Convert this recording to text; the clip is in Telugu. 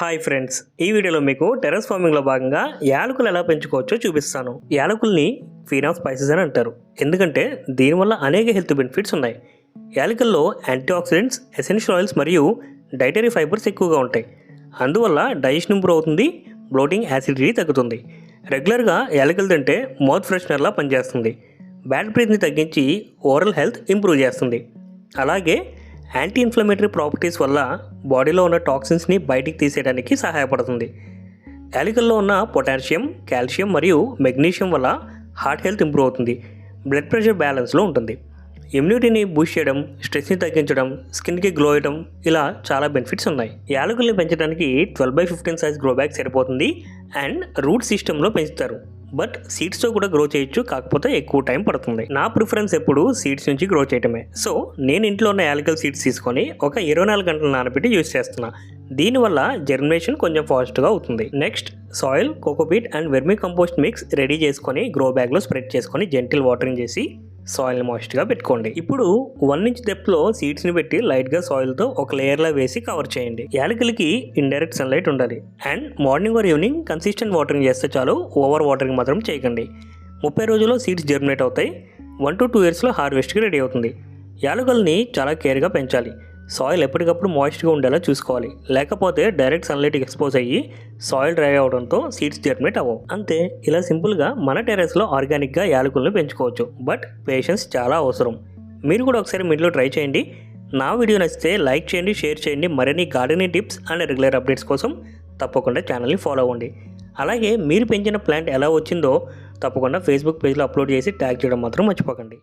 హాయ్ ఫ్రెండ్స్, ఈ వీడియోలో మీకు టెర్రస్ ఫార్మింగ్లో భాగంగా యాలకులు ఎలా పెంచుకోవచ్చో చూపిస్తాను. యాలకుల్ని క్వీన్ ఆఫ్ స్పైసెస్ అని అంటారు, ఎందుకంటే దీనివల్ల అనేక హెల్త్ బెనిఫిట్స్ ఉన్నాయి. యాలకుల్లో యాంటీ ఆక్సిడెంట్స్, ఎసెన్షియల్ ఆయిల్స్ మరియు డైటరీ ఫైబర్స్ ఎక్కువగా ఉంటాయి. అందువల్ల డైజెషన్ ఇంప్రూవ్ అవుతుంది, బ్లోటింగ్, యాసిడిటీ తగ్గుతుంది. రెగ్యులర్గా యాలకులు తింటే మౌత్ ఫ్రెషనర్లా పనిచేస్తుంది. బ్యాడ్ బ్రీత్ని తగ్గించి ఓరల్ హెల్త్ ఇంప్రూవ్ చేస్తుంది. అలాగే యాంటీ ఇన్ఫ్లమేటరీ ప్రాపర్టీస్ వల్ల బాడీలో ఉన్న టాక్సిన్స్ని బయటికి తీసేయడానికి సహాయపడుతుంది. యాలకుల్లో ఉన్న పొటాషియం, కాల్షియం మరియు మెగ్నీషియం వల్ల హార్ట్ హెల్త్ ఇంప్రూవ్ అవుతుంది. బ్లడ్ ప్రెషర్ బ్యాలెన్స్లో ఉంటుంది. ఇమ్యూనిటీని బూస్ట్ చేయడం, స్ట్రెస్ని తగ్గించడం, స్కిన్కి గ్లో అవ్వడం, ఇలా చాలా బెనిఫిట్స్ ఉన్నాయి. యాలకుల్ని పెంచడానికి 12x15 సైజ్ గ్రో బ్యాగ్ సరిపోతుంది. అండ్ రూట్ సిస్టంలో పెంచుతారు, బట్ సీడ్స్తో కూడా గ్రో చేయొచ్చు, కాకపోతే ఎక్కువ టైం పడుతుంది. నా ప్రిఫరెన్స్ ఎప్పుడు సీడ్స్ నుంచి గ్రో చేయడమే. సో నేను ఇంట్లో ఉన్న యాలకుల సీడ్స్ తీసుకొని ఒక 24 గంటలు నానబెట్టి యూజ్ చేస్తున్నా. దీనివల్ల జర్మినేషన్ కొంచెం ఫాస్ట్గా అవుతుంది. Next soil, cocopeat and vermi compost mix ready చేసుకొని గ్రో బ్యాగ్లో స్ప్రెడ్ చేసుకొని జెంటిల్ వాటరింగ్ చేసి సాయిల్ని మాయిస్ట్గా పెట్టుకోండి. ఇప్పుడు 1 ఇంచ్ డెప్త్లో సీడ్స్ని పెట్టి లైట్గా సాయిల్తో ఒక లేయర్లా వేసి కవర్ చేయండి. యాలకులకి ఇండైరెక్ట్ సన్లైట్ ఉండాలి. And morning or evening consistent watering చేస్తే చాలు, ఓవర్ వాటరింగ్ మాత్రం చేయకండి. 30 రోజుల్లో సీడ్స్ జర్మినేట్ అవుతాయి. 1 to 2 yearsలో హార్వెస్ట్కి రెడీ అవుతుంది. యాలకుల్ని చాలా కేర్గా పెంచాలి. సాయిల్ ఎప్పటికప్పుడు మాయిస్ట్గా ఉండేలా చూసుకోవాలి, లేకపోతే డైరెక్ట్ సన్లైట్కి ఎక్స్పోజ్ అయ్యి సాయిల్ డ్రై అవడంతో సీడ్స్ జర్మినేట్ అవ్వవు. అంతే, ఇలా సింపుల్గా మన టెర్రస్లో ఆర్గానిక్గా యాలకులను పెంచుకోవచ్చు. బట్ పేషెన్స్ చాలా అవసరం. మీరు కూడా ఒకసారి మీ ఇంట్లో ట్రై చేయండి. నా వీడియో నచ్చితే లైక్ చేయండి, షేర్ చేయండి. మరిన్ని gardening tips and regular updates కోసం తప్పకుండా ఛానల్ని ఫాలో అవ్వండి. అలాగే మీరు పెంచిన ప్లాంట్ ఎలా వచ్చిందో తప్పకుండా ఫేస్బుక్ పేజ్లో అప్లోడ్ చేసి ట్యాగ్ చేయడం మాత్రం మర్చిపోకండి.